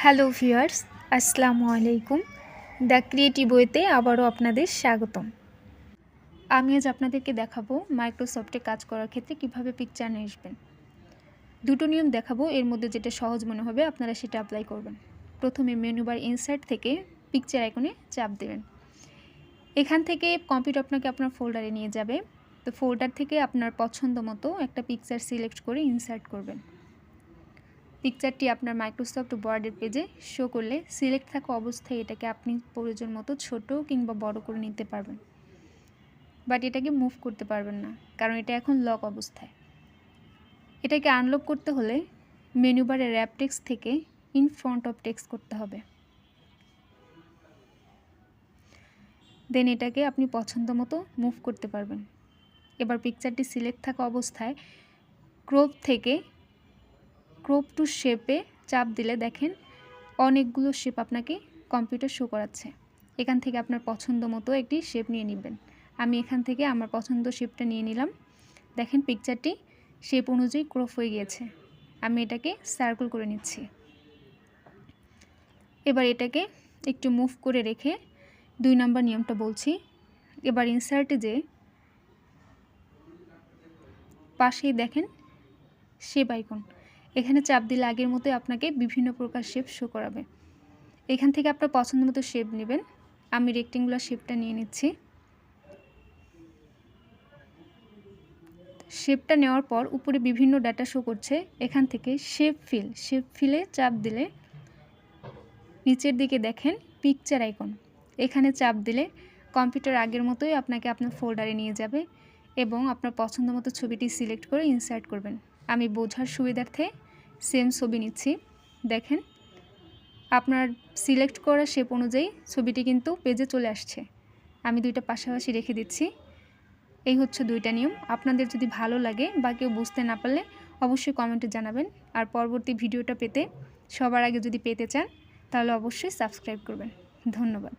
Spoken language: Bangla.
হ্যালো ভিউয়ার্স, আসসালামু আলাইকুম। দ্য ক্রিয়েটিভ ওয়েতে আবারও আপনাদের স্বাগতম। আমি আজ আপনাদেরকে দেখাবো মাইক্রোসফটে কাজ করার ক্ষেত্রে কিভাবে পিকচার নিয়ে আসবেন। দুটো নিয়ম দেখাবো, এর মধ্যে যেটা সহজ মনে হবে আপনারা সেটা অ্যাপ্লাই করবেন। প্রথমে মেনু বার ইনসার্ট থেকে পিকচার আইকনে চাপ দেবেন। এখান থেকে কম্পিউটার আপনাকে আপনার ফোল্ডারে নিয়ে যাবে। তো ফোল্ডার থেকে আপনার পছন্দ মতো একটা পিকচার সিলেক্ট করে ইনসার্ট করবেন। পিকচারটি আপনার মাইক্রোসফট ওয়ার্ডের পেজে শো করলে সিলেক্ট থাকা অবস্থায় এটাকে আপনি প্রয়োজন মতো ছোটো কিংবা বড় করে নিতে পারবেন, বাট এটাকে মুভ করতে পারবেন না, কারণ এটা এখন লক অবস্থায়। এটাকে আনলক করতে হলে মেনু বারে র্যাপ টেক্সট থেকে ইন ফ্রন্ট অফ টেক্সট করতে হবে। দেন এটাকে আপনি পছন্দ মতো মুভ করতে পারবেন। এবার পিকচারটি সিলেক্ট থাকা অবস্থায় ক্রপ থেকে ক্রপ টু শেপে চাপ দিলে দেখেন অনেকগুলো শেপ আপনাকে কম্পিউটার শো করাচ্ছে। এখান থেকে আপনার পছন্দ মতো একটি শেপ নিয়ে নেবেন। আমি এখান থেকে আমার পছন্দ শেপটা নিয়ে নিলাম। দেখেন পিকচারটি শেপ অনুযায়ী ক্রপ হয়ে গিয়েছে। আমি এটাকে সার্কেল করে নিচ্ছি। এবার এটাকে একটু মুভ করে রেখে 2 নম্বর নিয়মটা বলছি। এবার ইনসার্টে যে পাশেই দেখেন শেপ আইকন, এখানে চাপ দিলে আগের মতোই আপনাকে বিভিন্ন প্রকার শেপ শো করাবে। এখান থেকে আপনার পছন্দ মতো শেপ নেবেন। আমি রেক্টেঙ্গুলার শেপটা নিয়ে নিচ্ছি। শেপটা নেওয়ার পর উপরে বিভিন্ন ডাটা শো করছে। এখান থেকে শেপ ফিলে চাপ দিলে নিচের দিকে দেখেন পিকচার আইকন, এখানে চাপ দিলে কম্পিউটার আগের মতোই আপনাকে আপনার ফোল্ডারে নিয়ে যাবে এবং আপনার পছন্দ মতো ছবিটি সিলেক্ট করে ইনসার্ট করবেন। আমি বোঝার সুবিধার্থে সেম ছবি নিচ্ছি। দেখেন আপনার সিলেক্ট করা শেপ অনুযায়ী ছবিটি কিন্তু পেজে চলে আসছে। আমি দুইটা পাশাপাশি রেখে দিচ্ছি। এই হচ্ছে 2টা নিয়ম। আপনাদের যদি ভালো লাগে বা কেউ বুঝতে না পারলে অবশ্যই কমেন্টে জানাবেন। আর পরবর্তী ভিডিওটা পেতে সবার আগে যদি পেতে চান তাহলে অবশ্যই সাবস্ক্রাইব করবেন। ধন্যবাদ।